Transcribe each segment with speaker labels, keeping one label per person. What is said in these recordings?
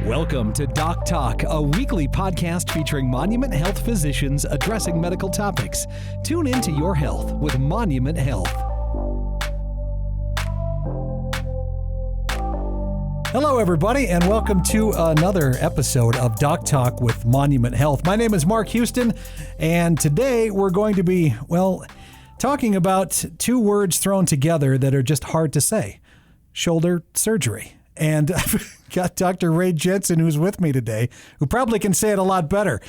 Speaker 1: Welcome to Doc Talk, a weekly podcast featuring Monument Health physicians addressing medical topics. Tune into your health with Monument Health. Hello, everybody, and welcome to another episode of Doc Talk with Monument Health. My name is Mark Houston, and today we're going to be, talking about two words thrown together that are just hard to say: shoulder surgery. And I've got Dr. Ray Jensen, who's with me today, who probably can say it a lot better.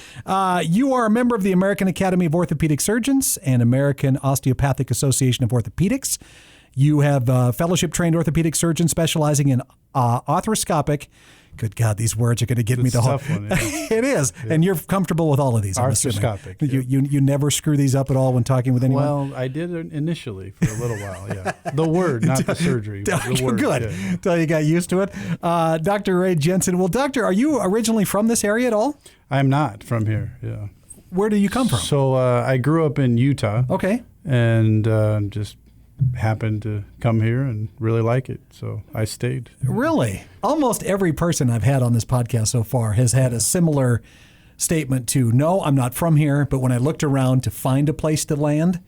Speaker 1: You are a member of the American Academy of Orthopedic Surgeons and American Osteopathic Association of Orthopedics. You have a fellowship-trained orthopedic surgeon specializing in arthroscopic. Good God, these words are going to get me the whole.
Speaker 2: Tough one, yeah.
Speaker 1: It is, yeah. And you're comfortable with all of these.
Speaker 2: Arthroscopic.
Speaker 1: Yeah. You never screw these up at all when talking with anyone.
Speaker 2: Well, I did initially for a little while. Yeah, the word, not the surgery. The word.
Speaker 1: Good. Yeah. Until you got used to it. Dr. Ray Jensen. Well, doctor, are you originally from this area at all?
Speaker 2: I'm not from here. Yeah.
Speaker 1: Where do you come from?
Speaker 2: So I grew up in Utah.
Speaker 1: Okay.
Speaker 2: And just happened to come here and really like it, so I stayed.
Speaker 1: Really? Almost every person I've had on this podcast so far has had a similar statement to, no, I'm not from here, but when I looked around to find a place to land,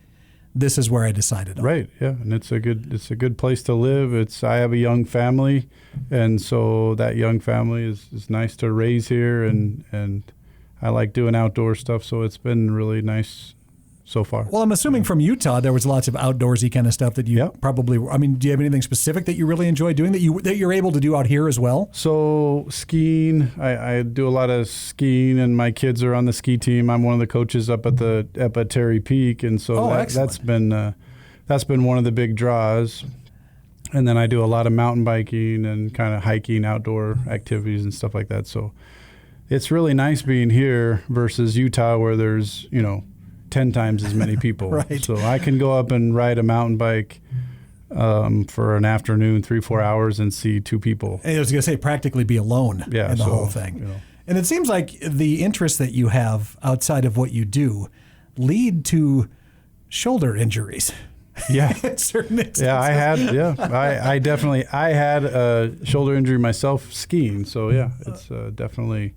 Speaker 1: this is where I decided on.
Speaker 2: Right, yeah, and it's a good place to live. I have a young family, and so that young family is nice to raise here, and I like doing outdoor stuff, so it's been really nice so far. Well,
Speaker 1: I'm assuming from Utah there was lots of outdoorsy kind of stuff that you probably. I mean, do you have anything specific that you really enjoy doing that you're able to do out here as well?
Speaker 2: So skiing, I do a lot of skiing, and my kids are on the ski team. I'm one of the coaches up at Terry Peak, and so that's been one of the big draws. And then I do a lot of mountain biking and kind of hiking, outdoor activities and stuff like that. So it's really nice being here versus Utah, where there's 10 times as many people.
Speaker 1: Right.
Speaker 2: So I can go up and ride a mountain bike for an afternoon, 3-4 hours, and see two people.
Speaker 1: And I was going to say, practically be alone in the whole thing. And it seems like the interests that you have outside of what you do lead to shoulder injuries.
Speaker 2: Yeah.
Speaker 1: In certain instances.
Speaker 2: Yeah, I had a shoulder injury myself skiing. So yeah, it's definitely.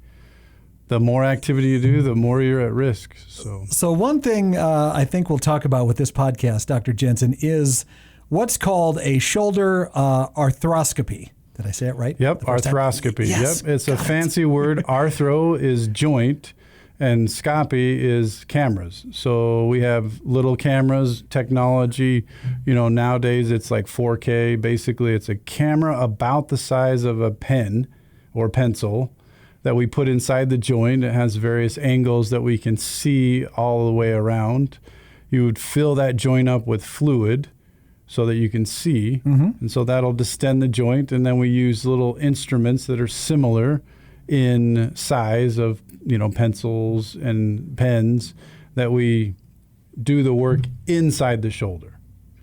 Speaker 2: The more activity you do, the more you're at risk. So
Speaker 1: one thing I think we'll talk about with this podcast, Dr. Jensen, is what's called a shoulder arthroscopy. Did I say it right?
Speaker 2: Yep, arthroscopy.
Speaker 1: Yes,
Speaker 2: yep, it's a fancy word. Arthro is joint, and scopy is cameras. So we have little cameras, technology. Nowadays it's like 4K. Basically, it's a camera about the size of a pen or pencil that we put inside the joint. It has various angles that we can see all the way around. You would fill that joint up with fluid so that you can see, and so that'll distend the joint. And then we use little instruments that are similar in size of pencils and pens that we do the work inside the shoulder.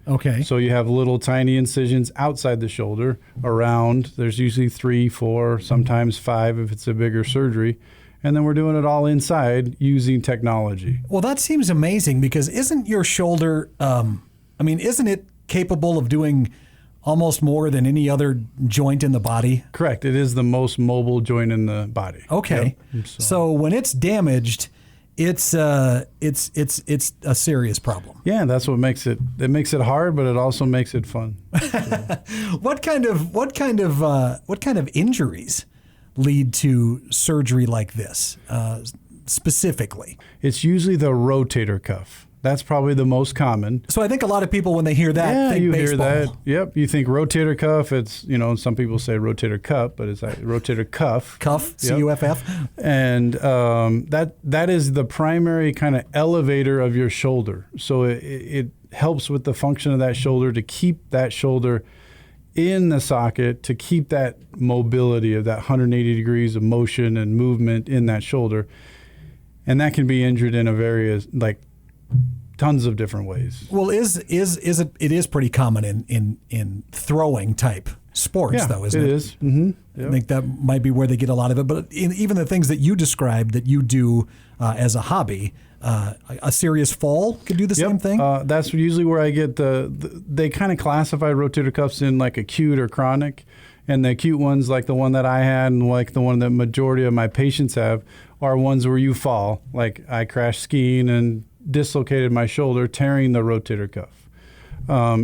Speaker 1: Okay.
Speaker 2: So you have little tiny incisions outside the shoulder around. There's usually 3, 4, sometimes 5 if it's a bigger surgery. And then we're doing it all inside using technology.
Speaker 1: Well, that seems amazing, because isn't your shoulder, isn't it capable of doing almost more than any other joint in the body?
Speaker 2: Correct. It is the most mobile joint in the body.
Speaker 1: Okay. Yep. So when it's damaged, it's a serious problem.
Speaker 2: Yeah, that's what makes it. It makes it hard, but it also makes it fun.
Speaker 1: What kind of injuries lead to surgery like this specifically?
Speaker 2: It's usually the rotator cuff. That's probably the most common.
Speaker 1: So I think a lot of people, when they hear that, think baseball.
Speaker 2: Hear that. Yep, you think rotator cuff. It's some people say rotator cuff, but it's like rotator cuff.
Speaker 1: Cuff, C-U-F-F.
Speaker 2: And that is the primary kind of elevator of your shoulder. So it helps with the function of that shoulder, to keep that shoulder in the socket, to keep that mobility of that 180 degrees of motion and movement in that shoulder. And that can be injured in tons of different ways.
Speaker 1: Well, it is pretty common in throwing type sports, though, isn't it?
Speaker 2: It is. Mm-hmm. Yep.
Speaker 1: I think that might be where they get a lot of it. But even the things that you described that you do as a hobby, a serious fall could do the same thing?
Speaker 2: That's usually where I get they kind of classify rotator cuffs in like acute or chronic. And the acute ones, like the one that I had and like the one that majority of my patients have, are ones where you fall. Like I crashed skiing and dislocated my shoulder, tearing the rotator cuff.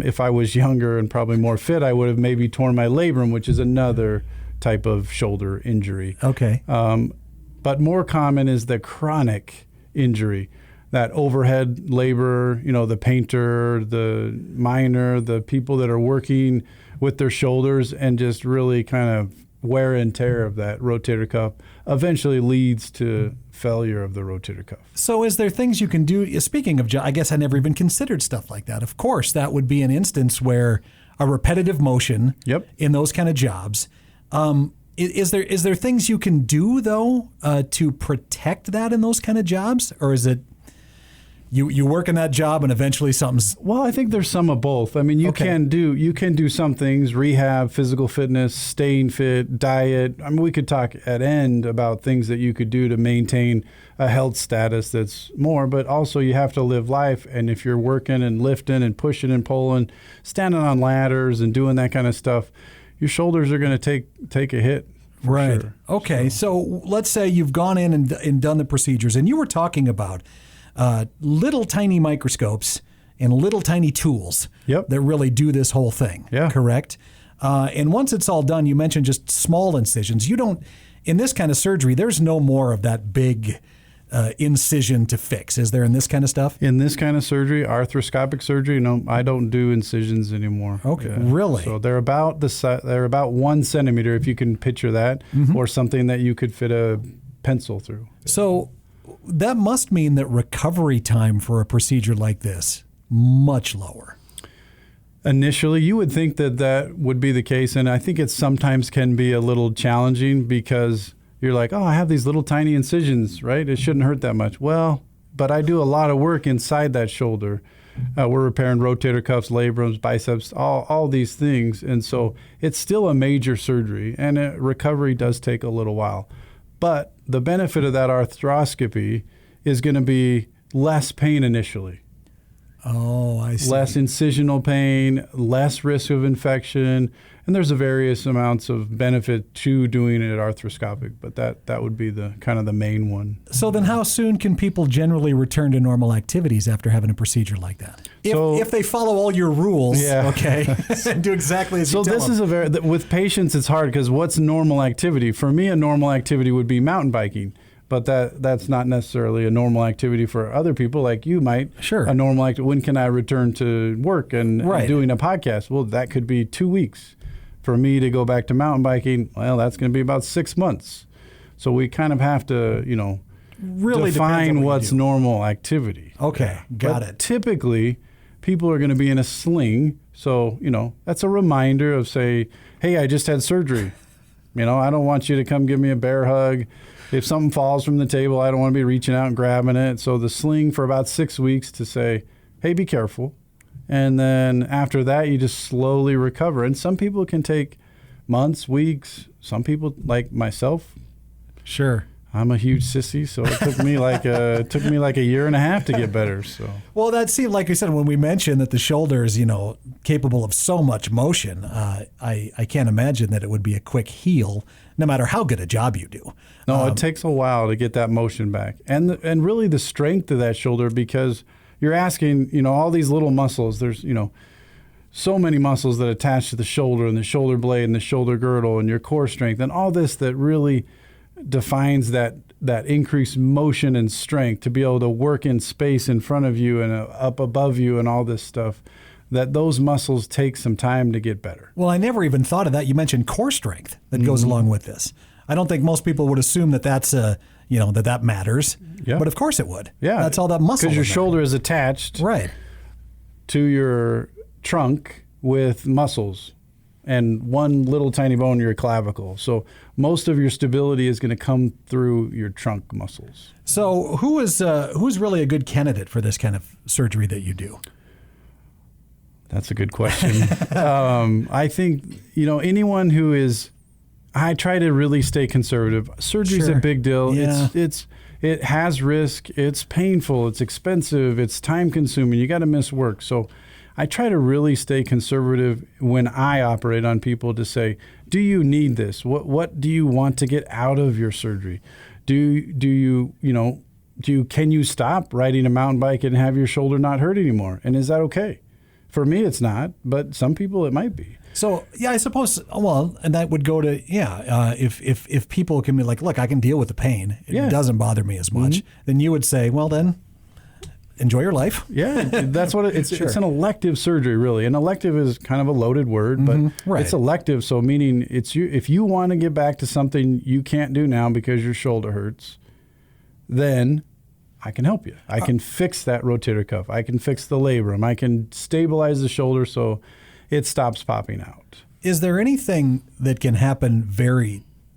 Speaker 2: If I was younger and probably more fit, I would have maybe torn my labrum, which is another type of shoulder injury.
Speaker 1: Okay.
Speaker 2: But more common is the chronic injury, that overhead labor, the painter, the miner, the people that are working with their shoulders and just really kind of wear and tear of that rotator cuff eventually leads to failure of the rotator cuff.
Speaker 1: So is there things you can do? Speaking of, I guess I never even considered stuff like that. Of course, that would be an instance where a repetitive motion in those kind of jobs. Is there things you can do, though, to protect that in those kind of jobs? Or is it you work in that job and eventually something's...
Speaker 2: Well, I think there's some of both. I mean, you can do some things, rehab, physical fitness, staying fit, diet. I mean, we could talk at end about things that you could do to maintain a health status that's more, but also you have to live life. And if you're working and lifting and pushing and pulling, standing on ladders and doing that kind of stuff, your shoulders are going to take a hit.
Speaker 1: Right.
Speaker 2: Sure.
Speaker 1: Okay. So let's say you've gone in and done the procedures, and you were talking about little tiny microscopes and little tiny tools that really do this whole thing.
Speaker 2: Yeah.
Speaker 1: Correct? And once it's all done, you mentioned just small incisions. You don't, in this kind of surgery, there's no more of that big incision to fix. Is there in this kind of stuff?
Speaker 2: In this kind of surgery, arthroscopic surgery, no, I don't do incisions anymore.
Speaker 1: Okay. Yeah. Really?
Speaker 2: So they're about 1 centimeter, if you can picture that, or something that you could fit a pencil through.
Speaker 1: So that must mean that recovery time for a procedure like this much lower.
Speaker 2: Initially, you would think that would be the case, and I think it sometimes can be a little challenging because you're like, oh, I have these little tiny incisions, right? It shouldn't hurt that much. Well, but I do a lot of work inside that shoulder. We're repairing rotator cuffs, labrums, biceps, all these things, and so it's still a major surgery, and recovery does take a little while. But the benefit of that arthroscopy is going to be less pain initially.
Speaker 1: Oh, I see.
Speaker 2: Less incisional pain, less risk of infection, and there's a various amounts of benefit to doing it arthroscopic, but that would be the kind of the main one.
Speaker 1: So then how soon can people generally return to normal activities after having a procedure like that? If they follow all your rules, okay, and do exactly as you tell them.
Speaker 2: So this is with patients it's hard because what's normal activity? For me, a normal activity would be mountain biking. But that's not necessarily a normal activity for other people like you might.
Speaker 1: Sure.
Speaker 2: A normal activity. When can I return to work and doing a podcast? Well, that could be 2 weeks. For me to go back to mountain biking, well, that's going to be about 6 months. So we kind of have to, really define what's normal activity.
Speaker 1: Okay, got it.
Speaker 2: Typically, people are going to be in a sling. So, that's a reminder of say, hey, I just had surgery. I don't want you to come give me a bear hug. If something falls from the table, I don't want to be reaching out and grabbing it. So the sling for about 6 weeks to say, hey, be careful. And then after that, you just slowly recover. And some people can take months, weeks. Some people, like myself.
Speaker 1: Sure.
Speaker 2: I'm a huge sissy, so it took me like a year and a half to get better. So.
Speaker 1: Well, that seemed, like I said, when we mentioned that the shoulder is, capable of so much motion, I can't imagine that it would be a quick heal, no matter how good a job you do.
Speaker 2: No, it takes a while to get that motion back, and really the strength of that shoulder, because you're asking, all these little muscles. There's, so many muscles that attach to the shoulder and the shoulder blade and the shoulder girdle and your core strength and all this that really defines that increased motion and strength to be able to work in space in front of you and up above you and all this stuff, that those muscles take some time to get better.
Speaker 1: Well, I never even thought of that. You mentioned core strength that goes along with this. I don't think most people would assume that that's that matters. Yeah. But of course it would.
Speaker 2: Yeah.
Speaker 1: That's all that muscle.
Speaker 2: Because your shoulder is attached to your trunk with muscles and one little tiny bone in your clavicle. So most of your stability is going to come through your trunk muscles.
Speaker 1: So who's really a good candidate for this kind of surgery that you do?
Speaker 2: That's a good question. I think, anyone who is, I try to really stay conservative. Surgery's a big deal.
Speaker 1: Yeah.
Speaker 2: It has risk. It's painful. It's expensive. It's time consuming. You got to miss work. So I try to really stay conservative when I operate on people to say, do you need this? What do you want to get out of your surgery? Can you stop riding a mountain bike and have your shoulder not hurt anymore? And is that okay? For me, it's not, but some people it might be.
Speaker 1: So, yeah, I suppose, well, and that would go to, if people can be like, look, I can deal with the pain. It doesn't bother me as much. Then you would say, well, then enjoy your life.
Speaker 2: Yeah, that's what it's.
Speaker 1: Sure.
Speaker 2: It's an elective surgery, really. An elective is kind of a loaded word, but it's elective. So meaning it's you. If you want to get back to something you can't do now because your shoulder hurts, then I can help you. I can fix that rotator cuff. I can fix the labrum. I can stabilize the shoulder so it stops popping out.
Speaker 1: Is there anything that can happen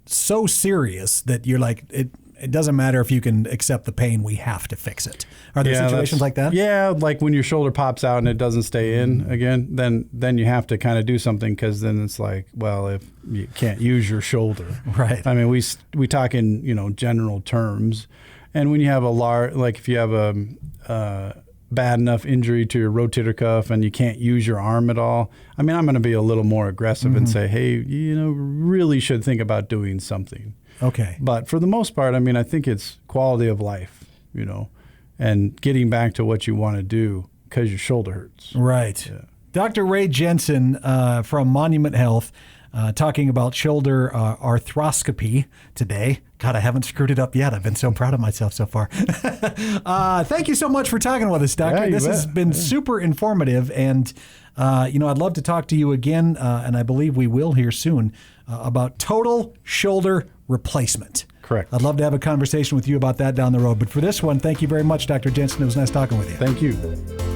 Speaker 1: so serious that you're like, it doesn't matter if you can accept the pain, we have to fix it? Are there situations like that?
Speaker 2: Yeah, like when your shoulder pops out and it doesn't stay in again, then you have to kind of do something, because then it's like, well, if you can't use your shoulder.
Speaker 1: Right.
Speaker 2: I mean, we talk in general terms. And when you have if you have a bad enough injury to your rotator cuff and you can't use your arm at all, I mean, I'm going to be a little more aggressive and say, hey, really should think about doing something.
Speaker 1: Okay.
Speaker 2: But for the most part, I mean, I think it's quality of life, and getting back to what you want to do because your shoulder hurts.
Speaker 1: Right.
Speaker 2: Yeah.
Speaker 1: Dr. Ray Jensen from Monument Health talking about shoulder arthroscopy today. God, I haven't screwed it up yet. I've been so proud of myself so far. Thank you so much for talking with us, Doctor.
Speaker 2: Yeah,
Speaker 1: this has been super informative, and I'd love to talk to you again, and I believe we will here soon, about total shoulder replacement.
Speaker 2: Correct.
Speaker 1: I'd love to have a conversation with you about that down the road. But for this one, thank you very much, Dr. Jensen. It was nice talking with you.
Speaker 2: Thank you.